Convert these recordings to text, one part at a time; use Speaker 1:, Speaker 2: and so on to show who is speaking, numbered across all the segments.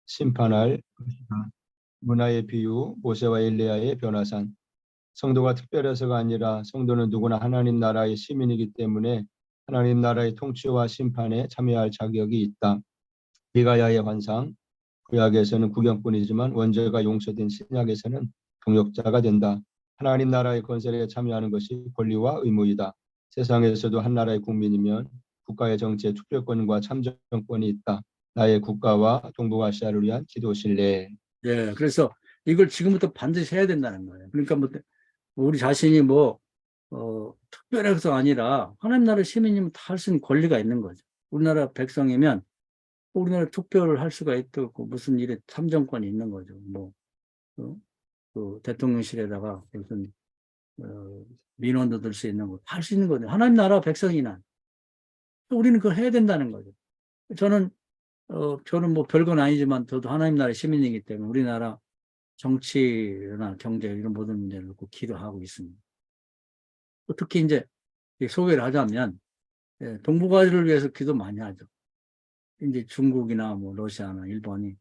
Speaker 1: 심판할 것이다. 문화의 비유, 모세와 엘리야의 변화산. 성도가 특별해서가 아니라 성도는 누구나 하나님 나라의 시민이기 때문에 하나님 나라의 통치와 심판에 참여할 자격이 있다. 미가야의 환상, 구약에서는 구경꾼이지만 원죄가 용서된 신약에서는 동역자가 된다. 하나님 나라의 건설에 참여하는 것이 권리와 의무이다. 세상에서도 한 나라의 국민이면 국가의 정치에 투표권과 참정권이 있다. 나의 국가와 동북아시아를 위한 기도실래.
Speaker 2: 예, 그래서 이걸 지금부터 반드시 해야 된다는 거예요. 그러니까 뭐 우리 자신이 뭐 특별해서 아니라 하나님 나라 시민이면 다 할 수 있는 권리가 있는 거죠. 우리나라 백성이면 우리나라 투표를 할 수가 있고 무슨 일에 참정권이 있는 거죠. 뭐 그 대통령실에다가 무슨 민원도 들 수 있는 거, 할 수 있는 거죠. 하나님 나라 백성이나 우리는 그걸 해야 된다는 거죠. 저는 뭐 별건 아니지만 저도 하나님 나라 시민이기 때문에 우리나라 정치나 경제 이런 모든 문제를 놓고 기도하고 있습니다. 특히 이제 소개를 하자면 동북아시아를 위해서 기도 많이 하죠. 이제 중국이나 뭐 러시아나 일본이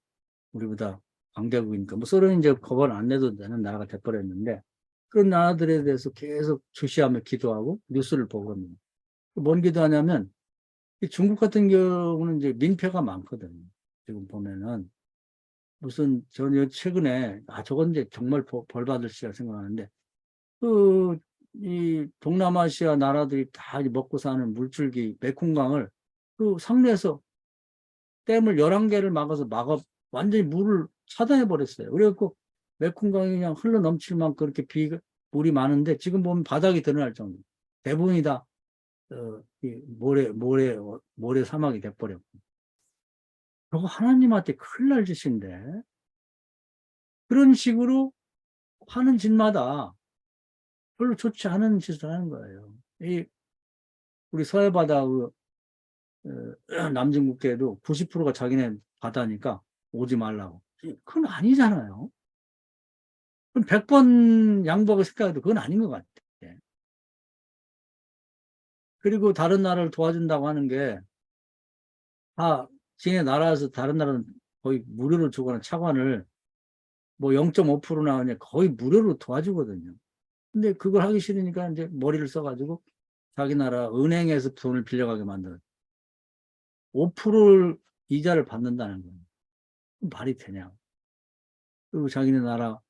Speaker 2: 우리보다 강대국이니까 뭐 소련이 이제 거벌 안 내도 되는 나라가 돼버렸는데 그런 나라들에 대해서 계속 주시하며 기도하고 뉴스를 보고 합니다. 뭔 기도하냐면 중국 같은 경우는 이제 민폐가 많거든요. 지금 보면은 무슨 전 최근에 저건 이제 정말 벌 받을 시라 생각하는데 이 동남아시아 나라들이 다 먹고 사는 물줄기 메콩강을 그 상류에서 댐을 11개를 막아 완전히 물을 차단해 버렸어요. 그래갖고 메콩강이 그냥 흘러 넘칠 만큼 그렇게 물이 많은데 지금 보면 바닥이 드러날 정도. 대부분이 다 이 모래 사막이 돼버렸고. 저거 하나님한테 큰일 날 짓인데 그런 식으로 하는 짓마다 별로 좋지 않은 짓을 하는 거예요. 우리 서해바다 남중국해도 90%가 자기네 바다니까 오지 말라고. 그건 아니잖아요. 그럼 100번 양보하고 생각해도 그건 아닌 것 같아. 그리고 다른 나라를 도와준다고 하는 게 다 지네 나라에서 다른 나라는 거의 무료로 주거나 차관을 뭐 0.5%나 그냥 거의 무료로 도와주거든요. 근데 그걸 하기 싫으니까 이제 머리를 써가지고 자기 나라 은행에서 돈을 빌려가게 만들어. 5%를 이자를 받는다는 거예요. 말이 되냐. 그리고 자기네 나라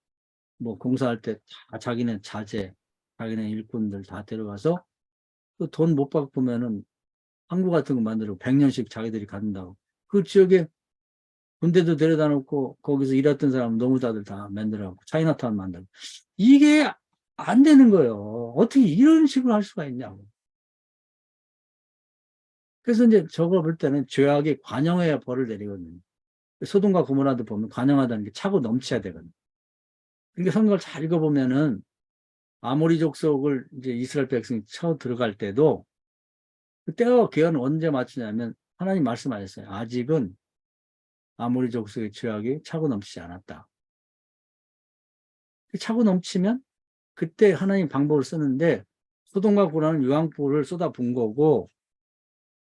Speaker 2: 뭐 공사할 때 다 자기네 자재, 자기네 일꾼들 다 데려가서 그 돈 못 받으면은 항구 같은 거 만들고 100년씩 자기들이 갖는다고. 그 지역에 군대도 데려다 놓고 거기서 일했던 사람 노무자들 다 만들어갖고 차이나타운 만들고. 이게 안 되는 거예요. 어떻게 이런 식으로 할 수가 있냐고. 그래서 이제 저거 볼 때는 죄악이 관영해야 벌을 내리거든요. 소돔과 고모라도 보면 관영하다는 게 차고 넘쳐야 되거든요. 그러니까 성경을 잘 읽어보면은 아모리 족속을 이제 이스라엘 백성이 쳐 들어갈 때도 그 때와 기한은 언제 맞추냐면 하나님 말씀하셨어요. 아직은 아모리 족속의 죄악이 차고 넘치지 않았다. 차고 넘치면 그때 하나님 방법을 쓰는데 소돔과 고모라는 유황불을 쏟아부은 거고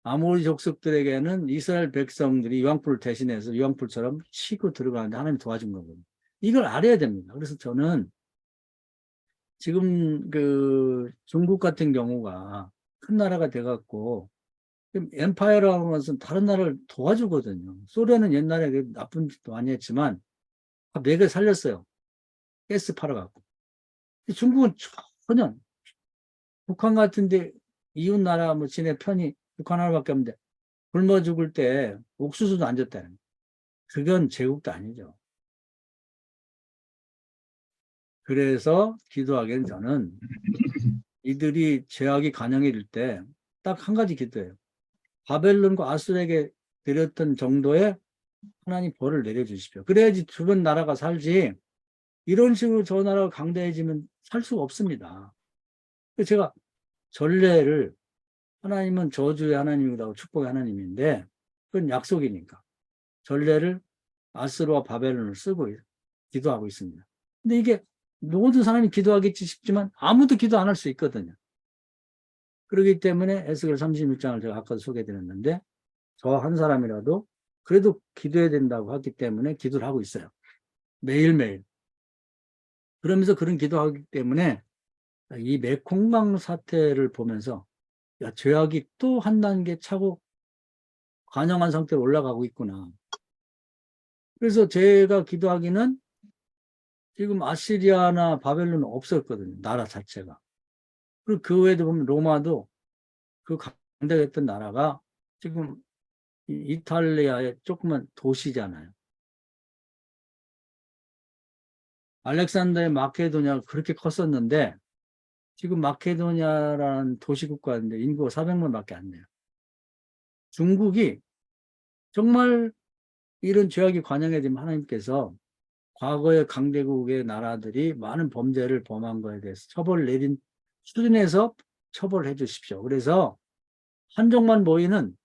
Speaker 2: 아모리 족속들에게는 이스라엘 백성들이 유황불을 대신해서 유황불처럼 치고 들어가는데 하나님 도와준 거거든요. 이걸 알아야 됩니다. 그래서 저는 지금 그 중국 같은 경우가 큰 나라가 돼갖고 엠파이어라는 것은 다른 나라를 도와주거든요. 소련은 옛날에 나쁜 짓도 많이 했지만 맥을 살렸어요. 가스 팔아갖고. 중국은 전혀 북한 같은데 이웃 나라 뭐 지네 편이 북한 하나밖에 없는데 굶어 죽을 때 옥수수도 안 줬다는 거예요. 그건 제국도 아니죠. 그래서 기도하기는 저는 이들이 죄악이 간영이 될 때 딱 한 가지 기도해요. 바벨론과 아수르에게 드렸던 정도의 하나님 벌을 내려주십시오. 그래야지 주변 나라가 살지 이런 식으로 저 나라가 강대해지면 살 수가 없습니다. 제가 전례를 하나님은 저주의 하나님이라고 축복의 하나님인데 그건 약속이니까 전례를 아스르와 바벨론을 쓰고 기도하고 있습니다. 근데 이게 모든 사람이 기도하겠지 싶지만 아무도 기도 안 할 수 있거든요. 그렇기 때문에 에스겔 36장을 제가 아까도 소개해드렸는데 저 한 사람이라도 그래도 기도해야 된다고 하기 때문에 기도를 하고 있어요. 매일매일. 그러면서 그런 기도하기 때문에 이 메콩강 사태를 보면서 야, 죄악이 또 한 단계 차고 관영한 상태로 올라가고 있구나. 그래서 제가 기도하기는 지금 아시리아나 바벨론은 없었거든요. 나라 자체가. 그리고 그 외에도 보면 로마도 그 강대했던 나라가 지금 이탈리아의 조그만 도시잖아요. 알렉산더의 마케도니아가 그렇게 컸었는데 지금 마케도니아라는 도시국가인데 인구가 400만밖에 안 돼요. 중국이 정말 이런 죄악이 관영해 지면 하나님께서 과거의 강대국의 나라들이 많은 범죄를 범한 거에 대해서 처벌을 내린 수준에서 처벌을 해 주십시오. 그래서 한족만 모이는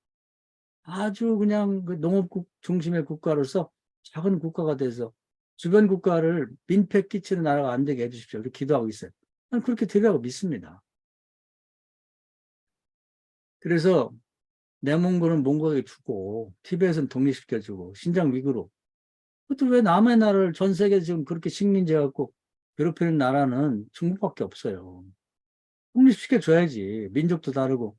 Speaker 2: 아주 그냥 그 농업국 중심의 국가로서 작은 국가가 돼서 주변 국가를 민폐 끼치는 나라가 안 되게 해주십시오. 이렇게 기도하고 있어요. 난 그렇게 되리라고 믿습니다. 그래서 내몽골은 몽골에게 주고 티베트는 독립시켜주고 신장 위구르 그것도 왜 남의 나라를 전 세계에 지금 그렇게 식민지 갖고 괴롭히는 나라는 중국밖에 없어요. 독립시켜줘야지. 민족도 다르고.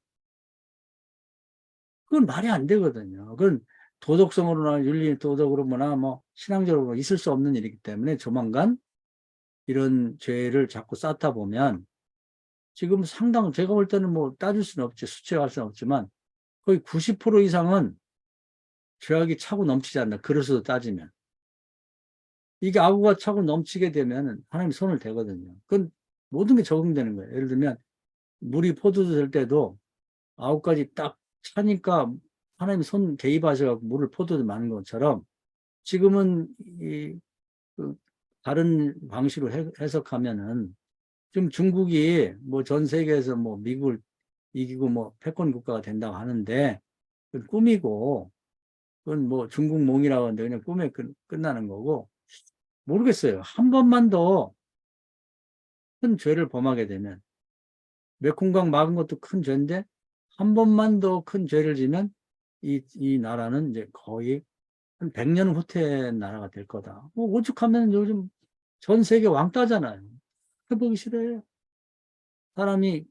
Speaker 2: 그건 말이 안 되거든요. 그건 도덕성으로나 윤리 도덕으로나 뭐 신앙적으로 있을 수 없는 일이기 때문에 조만간 이런 죄를 자꾸 쌓다 보면 지금 상당 제가 볼 때는 뭐 따질 수는 없지 수치할 수는 없지만 거의 90% 이상은 죄악이 차고 넘치지 않나 그릇으로 따지면 이게 아구가 차고 넘치게 되면 하나님 손을 대거든요. 그건 모든 게 적응되는 거예요. 예를 들면 물이 포도주 될 때도 아홉 가지 딱 차니까 하나님이 손 개입하셔서 물을 포도주 많은 것처럼 지금은 그 다른 방식으로 해석하면은 지금 중국이 뭐 전 세계에서 뭐 미국을 이기고 뭐 패권 국가가 된다고 하는데 그건 꿈이고 그건 뭐 중국몽이라고 하는데 그냥 꿈에 끝나는 거고 모르겠어요. 한 번만 더 큰 죄를 범하게 되면 메콩강 막은 것도 큰 죄인데 한 번만 더 큰 죄를 지면 이 나라는 이제 거의 한 100년 후퇴 나라가 될 거다. 뭐 오죽하면 요즘 전 세계 왕따잖아요. 해보기 싫어요. 사람이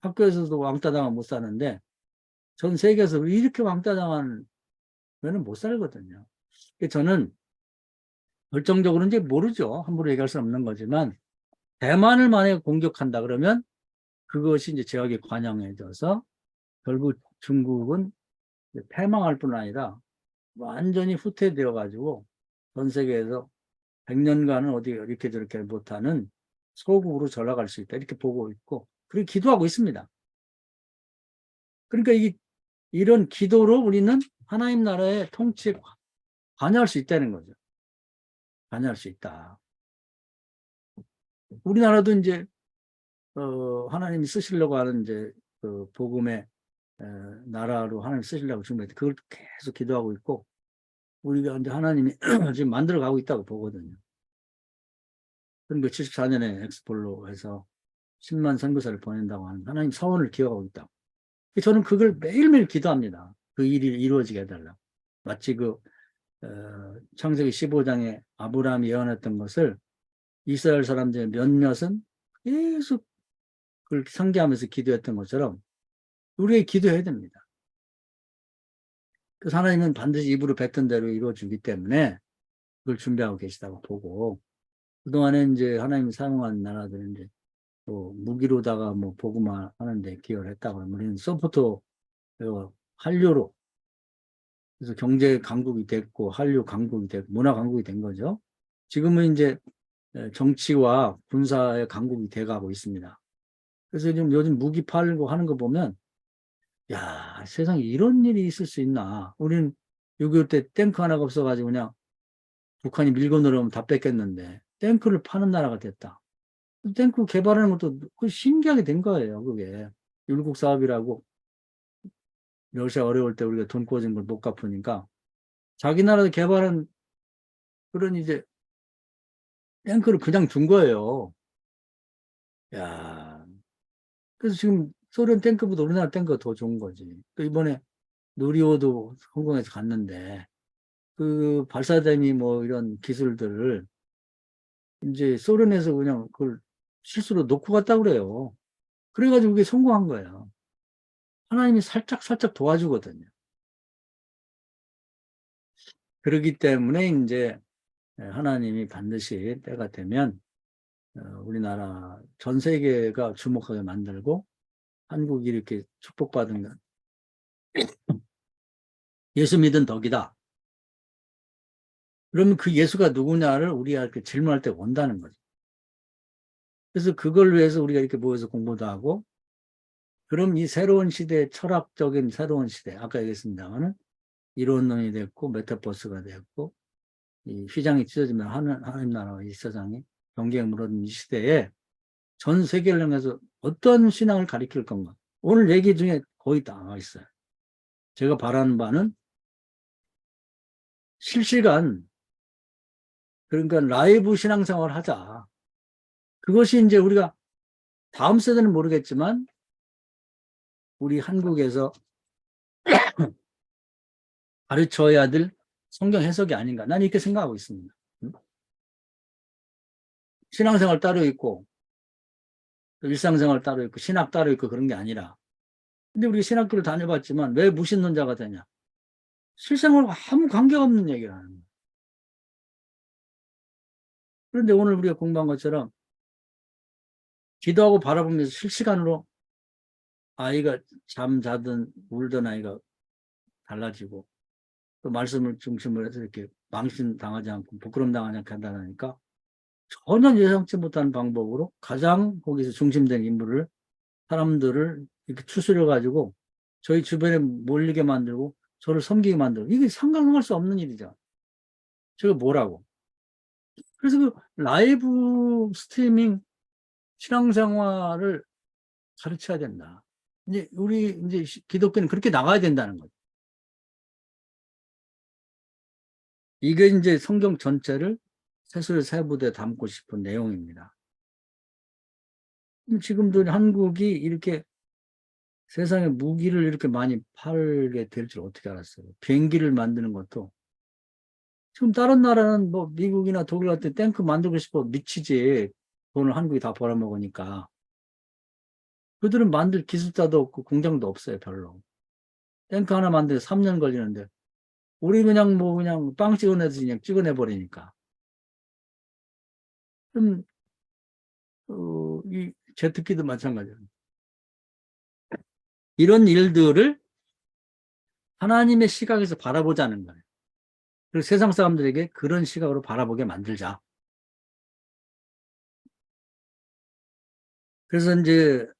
Speaker 2: 학교에서도 왕따 당하면 못 사는데 전 세계에서 이렇게 왕따 당하면 못 살거든요. 저는 결정적으로 이제 모르죠. 함부로 얘기할 수는 없는 거지만 대만을 만약에 공격한다 그러면 그것이 이제 제약에 관영해져서 결국 중국은 패망할 뿐 아니라 완전히 후퇴되어 가지고 전 세계에서 100년간은 어디 이렇게 저렇게 못하는 소국으로 전락할 수 있다 이렇게 보고 있고 그렇게 기도하고 있습니다. 그러니까 이런 기도로 우리는 하나님 나라의 통치에 관여할 수 있다는 거죠. 관여할 수 있다. 우리나라도 이제 하나님이 쓰시려고 하는 이제 그 복음의 나라로 하나님 쓰시려고 준비했는데 그걸 계속 기도하고 있고 우리가 이제 하나님이 지금 만들어가고 있다고 보거든요. 그러니까 74년에 엑스폴로 해서 10만 선교사를 보낸다고 하는 하나님 사원을 기억하고 있다. 저는 그걸 매일매일 기도합니다. 그 일이 이루어지게 해달라. 마치 창세기 15장에 아브라함이 예언했던 것을 이스라엘 사람들의 몇몇은 계속 그걸 상기하면서 기도했던 것처럼 우리의 기도해야 됩니다. 그 하나님은 반드시 입으로 뱉은 대로 이루어주기 때문에 그걸 준비하고 계시다고 보고 그동안에 이제 하나님이 사용한 나라들은 이제 또 무기로다가 뭐 복음화 하는데 기여를 했다고 하면 우리는 소프트 한류로 그래서 경제 강국이 됐고 한류 강국이 됐고 문화 강국이 된 거죠. 지금은 이제 정치와 군사의 강국이 돼가고 있습니다. 그래서 지금 요즘 무기 팔고 하는 거 보면 야 세상에 이런 일이 있을 수 있나. 우리는 6.25 때 탱크 하나가 없어가지고 그냥 북한이 밀고 들어오면 다 뺏겼는데 탱크를 파는 나라가 됐다. 탱크 개발하는 것도 신기하게 된 거예요. 그게 율곡 사업이라고 러시아 어려울 때 우리가 돈 꿔준 걸 못 갚으니까 자기 나라 개발한 그런 이제 탱크를 그냥 준 거예요. 야, 그래서 지금 소련 탱크보다 우리나라 탱크가 더 좋은 거지. 또 이번에 누리호도 성공해서 갔는데 그 발사대니 뭐 이런 기술들을 이제 소련에서 그냥 그걸 실수로 놓고 갔다고 그래요. 그래가지고 그게 성공한 거예요. 하나님이 살짝 도와주거든요. 그렇기 때문에 이제 하나님이 반드시 때가 되면 우리나라 전 세계가 주목하게 만들고 한국이 이렇게 축복받은 예수 믿은 덕이다. 그러면 그 예수가 누구냐를 우리가 이렇게 질문할 때 온다는 거죠. 그래서 그걸 위해서 우리가 이렇게 모여서 공부도 하고, 그럼 이 새로운 시대, 철학적인 새로운 시대, 아까 얘기했습니다만은 이론론이 됐고, 메타포스가 됐고, 이 휘장이 찢어지면 하나님 나라와 이 세상이 경계에 물어든 이 시대에 전 세계를 향해서 어떤 신앙을 가리킬 건가. 오늘 얘기 중에 거의 다 나와 있어요. 제가 바라는 바는 실시간, 그러니까 라이브 신앙생활을 하자. 그것이 이제 우리가 다음 세대는 모르겠지만 우리 한국에서 가르쳐야 될 성경 해석이 아닌가. 난 이렇게 생각하고 있습니다. 신앙생활 따로 있고 일상생활 따로 있고 신학 따로 있고 그런 게 아니라, 근데 우리 신학교를 다녀봤지만 왜 무신론자가 되냐? 실생활과 아무 관계가 없는 얘기를 하는 거예요. 그런데 오늘 우리가 공부한 것처럼 기도하고 바라보면서 실시간으로 아이가 잠자든 울던 아이가 달라지고, 또 말씀을 중심으로 해서 이렇게 망신당하지 않고 부끄럼 당하지 않게 한다니까, 전혀 예상치 못한 방법으로 가장 거기서 중심된 인물을, 사람들을 이렇게 추스려 가지고 저희 주변에 몰리게 만들고 저를 섬기게 만들고, 이게 상상할 수 없는 일이죠. 제가 뭐라고. 그래서 그 라이브 스트리밍 신앙생활을 가르쳐야 된다. 이제 우리 이제 기독교는 그렇게 나가야 된다는 거죠. 이게 이제 성경 전체를 세술 세부대에 담고 싶은 내용입니다. 지금도 한국이 이렇게 세상에 무기를 이렇게 많이 팔게 될 줄 어떻게 알았어요? 비행기를 만드는 것도, 지금 다른 나라는 뭐 미국이나 독일 같은 탱크 만들고 싶어 미치지. 돈을 한국이 다 벌어먹으니까. 그들은 만들 기술자도 없고 공장도 없어요, 별로. 탱크 하나 만드는데 3년 걸리는데 우리 그냥 뭐 그냥 빵 찍어내듯이 그냥 찍어내버리니까. 그럼 이 제트기도 마찬가지예요. 이런 일들을 하나님의 시각에서 바라보자는 거예요. 그리고 세상 사람들에게 그런 시각으로 바라보게 만들자. 그래서 이제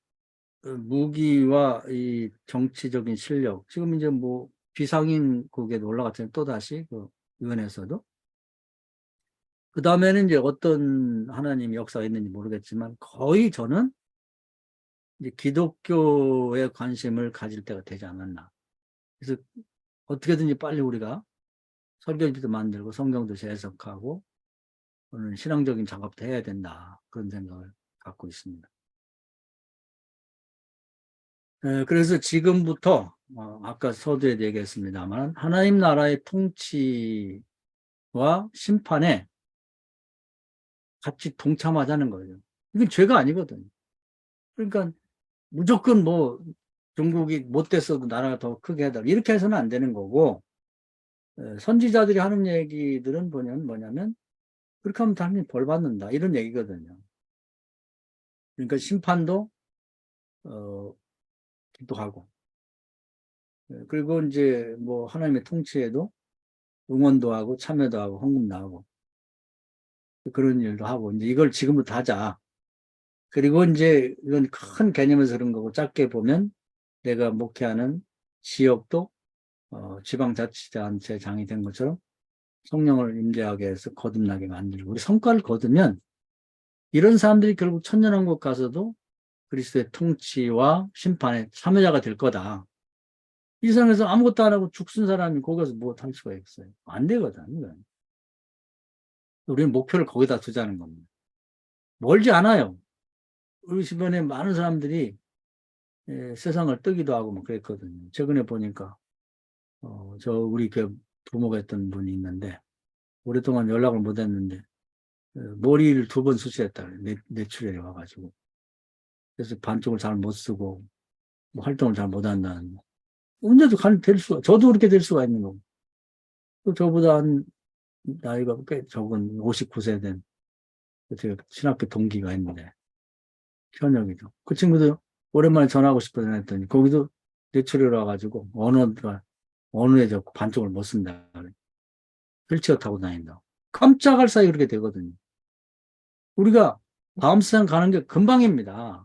Speaker 2: 무기와 이 정치적인 실력, 지금 이제 뭐 비상인국에도 올라갔잖아요. 또다시 그 유엔에서도. 그 다음에는 이제 어떤 하나님 역사가 있는지 모르겠지만 거의 저는 이제 기독교에 관심을 가질 때가 되지 않았나. 그래서 어떻게든지 빨리 우리가 설교집도 만들고 성경도 재해석하고 오늘 신앙적인 작업도 해야 된다. 그런 생각을 갖고 있습니다. 그래서 지금부터 아까 서두에 얘기했습니다만 하나님 나라의 통치와 심판에 같이 동참하자는 거예요. 이건 죄가 아니거든요. 그러니까 무조건 뭐 중국이 못됐어도 나라가 더 크게 해달라 이렇게 해서는 안 되는 거고, 선지자들이 하는 얘기들은 뭐냐면 그렇게 하면 당연히 벌 받는다 이런 얘기거든요. 그러니까 심판도 기도하고, 그리고 이제 뭐 하나님의 통치에도 응원도 하고 참여도 하고 헌금도 하고 그런 일도 하고, 이제 이걸 지금부터 하자. 그리고 이제 이건 큰 개념에서 그런 거고, 짧게 보면 내가 목회하는 지역도 지방자치단체장이 된 것처럼 성령을 임재하게 해서 거듭나게 만들고, 우리 성과를 거두면 이런 사람들이 결국 천년왕국 가서도 그리스도의 통치와 심판의 참여자가 될 거다. 이 세상에서 아무것도 안 하고 죽순 사람이 거기 가서 뭐 할 수가 있어요? 안 되거든. 우리는 목표를 거기다 두자는 겁니다. 멀지 않아요. 우리 주변에 많은 사람들이 세상을 뜨기도 하고 뭐 그랬거든요. 최근에 보니까 우리 부모가 했던 분이 있는데 오랫동안 연락을 못 했는데 머리를 2번 수술했다 그래. 뇌출혈이 와가지고. 그래서 반쪽을 잘 못 쓰고 뭐 활동을 잘 못 한다는. 언제도 될 수가, 저도 그렇게 될 수가 있는 거고. 또 저보다 한 나이가 꽤 적은 59세 된 제 신학교 동기가 있는데 현역이죠. 그 친구도 오랜만에 전화하고 싶어서 했더니 거기도 뇌출혈 와가지고 언어에 적고 반쪽을 못 쓴다. 휠체어 타고 다닌다. 깜짝할 사이 그렇게 되거든요. 우리가 다음 세상 가는 게 금방입니다.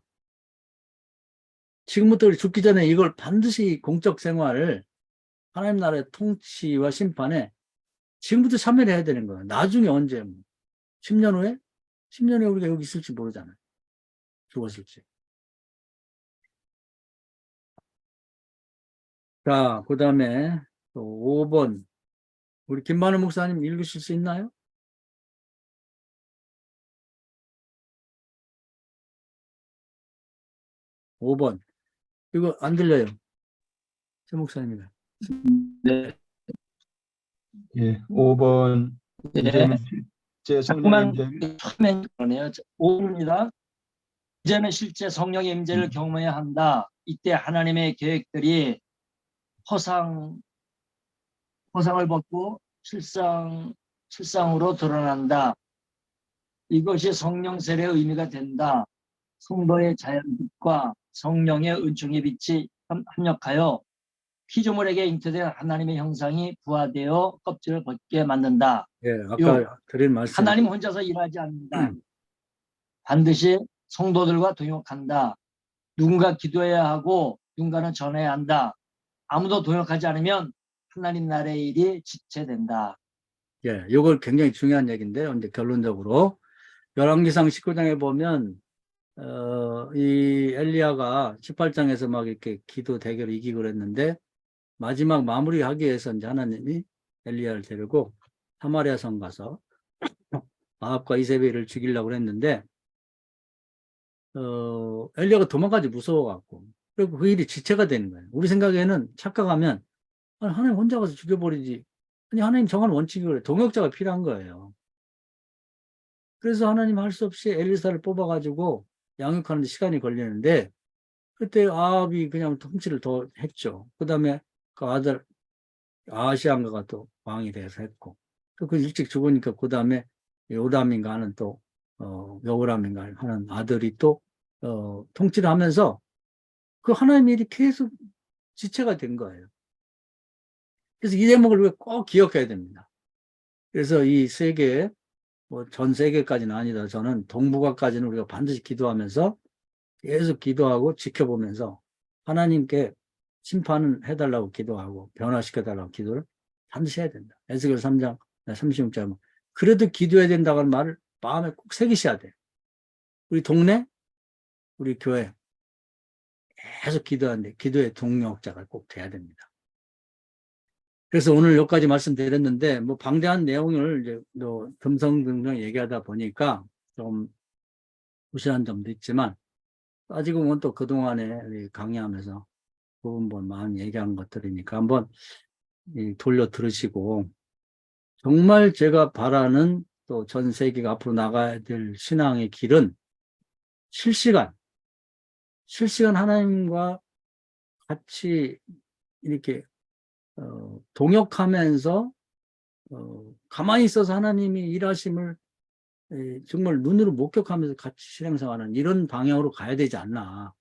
Speaker 2: 지금부터 우리 죽기 전에 이걸 반드시 공적 생활을 하나님 나라의 통치와 심판에 지금부터 참여를 해야 되는 거예요. 나중에 언제 10년 후에? 10년 후에 우리가 여기 있을지 모르잖아요. 죽었을지. 자, 그 다음에 또 5번. 우리 김만우 목사님 읽으실 수 있나요? 5번. 이거 안 들려요. 제 목사님이다.
Speaker 3: 네.
Speaker 1: 예, 5번
Speaker 3: 네.
Speaker 1: 이제는 실제 성령의
Speaker 3: 자꾸만
Speaker 1: 임재.
Speaker 3: 처음엔 그러네요. 5번입니다. 이제는 실제 성령의 임재를 경험해야 한다. 이때 하나님의 계획들이 허상을 벗고 실상으로 드러난다. 이것이 성령 세례의 의미가 된다. 성도의 자연빛과 성령의 은총의 빛이 합력하여 피조물에게 잉태된 하나님의 형상이 부화되어 껍질을 벗게 만든다.
Speaker 2: 예, 아까 드린 말씀.
Speaker 3: 하나님 혼자서 일하지 않는다. 반드시 성도들과 동역한다. 누군가 기도해야 하고 누군가는 전해야 한다. 아무도 동역하지 않으면 하나님 나라의 일이 지체된다.
Speaker 2: 예, 이걸 굉장히 중요한 얘기인데요. 이제 결론적으로 열왕기상 19장에 보면 이 엘리야가 18장에서 막 이렇게 기도 대결을 이기고 그랬는데 마지막 마무리하기 위해서 이제 하나님이 엘리야를 데리고 사마리아 성 가서 아합과 이세벨을 죽이려고 했는데 엘리야가 도망가지 무서워갖고 그리고 그 일이 지체가 되는 거예요. 우리 생각에는 착각하면 아니, 하나님 혼자 가서 죽여버리지. 아니 하나님 정한 원칙이 그래. 동역자가 필요한 거예요. 그래서 하나님 할 수 없이 엘리사를 뽑아가지고 양육하는데 시간이 걸리는데 그때 아합이 그냥 통치를 더 했죠. 그 다음에 그 아들 아하시안가가 또 왕이 돼서 했고 또 그 일찍 죽으니까 그 다음에 요담인가 하는 또 여호람인가 하는 아들이 또 통치를 하면서 그 하나님의 일이 계속 지체가 된 거예요. 그래서 이 대목을 우리가 꼭 기억해야 됩니다. 그래서 이 세계 뭐 전 세계까지는 아니다. 저는 동북아까지는 우리가 반드시 기도하면서 계속 기도하고 지켜보면서 하나님께 심판은 해달라고 기도하고 변화시켜달라고 기도를 반드시 해야 된다. 에스겔 3장 36절 그래도 기도해야 된다는 말을 마음에 꼭 새기셔야 돼요. 우리 동네, 우리 교회 계속 기도하는데 기도의 동역자가 꼭 돼야 됩니다. 그래서 오늘 여기까지 말씀드렸는데 뭐 방대한 내용을 이제 듬성듬성 얘기하다 보니까 좀 무시한 점도 있지만 아직은 또 그동안에 강의하면서 부분 많이 얘기한 것들이니까 한번 돌려 들으시고 정말 제가 바라는 또 전 세계가 앞으로 나가야 될 신앙의 길은 실시간 하나님과 같이 이렇게 동역하면서 가만히 있어서 하나님이 일하심을 정말 눈으로 목격하면서 같이 실행생활하는 이런 방향으로 가야 되지 않나.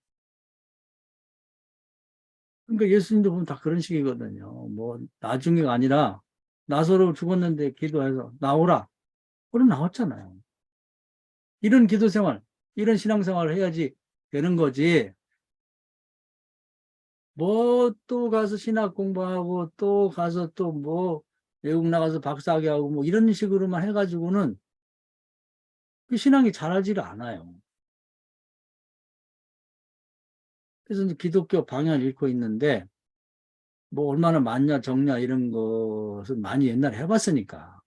Speaker 2: 그러니까 예수님도 보면 다 그런 식이거든요. 뭐 나중에가 아니라 나사로 죽었는데 기도해서 나오라. 그럼 나왔잖아요. 이런 기도생활, 이런 신앙생활을 해야지 되는 거지. 뭐 또 가서 신학 공부하고 또 가서 또 뭐 외국 나가서 박사학위 하고 뭐 이런 식으로만 해가지고는 그 신앙이 자라지를 않아요. 그래서 이제 기독교 방향을 잃고 있는데 뭐 얼마나 많냐 적냐 이런 것은 많이 옛날에 해봤으니까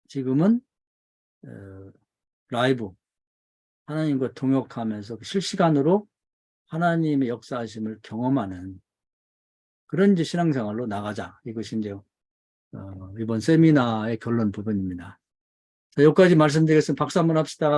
Speaker 2: 지금은 라이브 하나님과 동역하면서 실시간으로 하나님의 역사하심을 경험하는 그런 이제 신앙생활로 나가자. 이것이 이제 이번 세미나의 결론 부분입니다. 자, 여기까지 말씀드리겠습니다. 박수 한번 합시다.